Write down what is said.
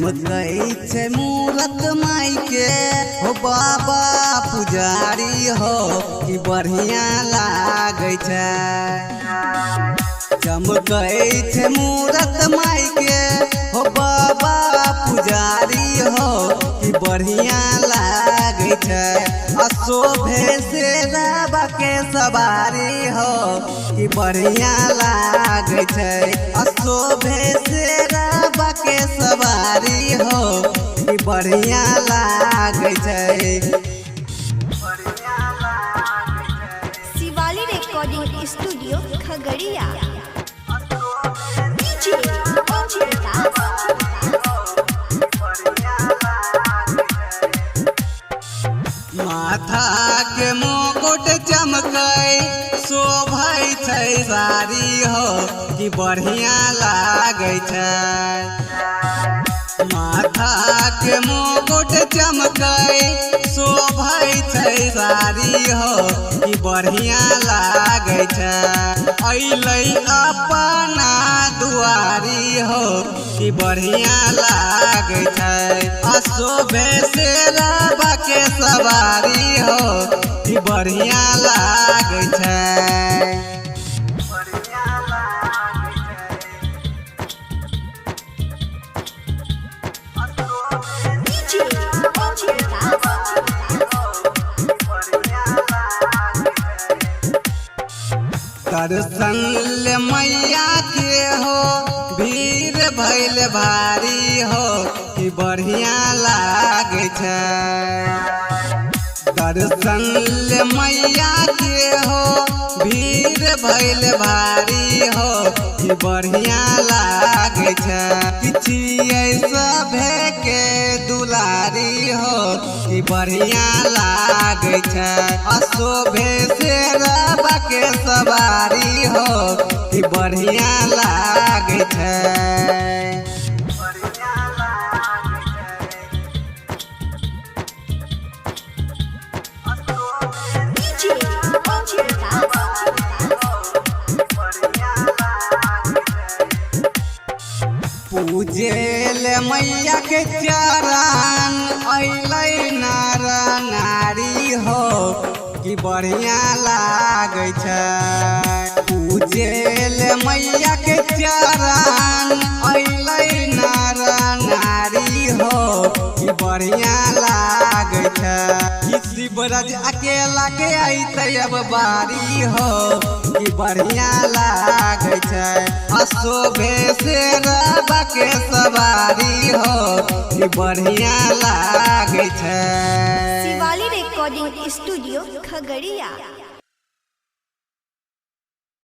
चमकै छै मूरत माई के हो बाबा पुजारी हो कि बढ़िया लागे छै। चमकै छै मूरत माई के हो बाबा पुजारी हो कि बढ़िया लागे छै। अशोभे से रबा के सवारी हो कि बढ़िया लागे छै। अशोभे से रबा के सवारी हो कि बढ़िया लागे छै। Shivali recording studio Khagaria. माथा के मुकुट चमकै शोभै छै सारी हो कि बढ़िया लागे छै। माथा के मुकुट चमकै शोभै छै सारी हो कि बढ़िया लागे छै। अइलै अपना दुआरी हो कि बढ़िया लागे छै। अशोभे से रबा के सवारी हो कि बढ़िया लागे छै। दर्शन ले मैया के हो भीड़ भइल भारी हो कि बढ़िया लागे छै। दर्शन ले मैया के हो भीड़ भइल भारी हो कि बढ़िया लागे छै। किछिए सभे के दुलारी हो कि बढ़िया लागे छै। अशोभे से रबा के सवारी हो कि बढ़िया लागे छै। पूजेल मैया के चरण अइलै नर नारी हो कि बढ़िया लागे छै। पूजेल मैया के चरण अइलै नर नारी हो कि बढ़िया लागे छै। शिवराज अकेला के अइतै अब बारी हो कि बढ़िया लागे छै। अशोभे से रबा के सवारी हो कि बढ़िया लागे छै। Shivali recording studio Khagaria.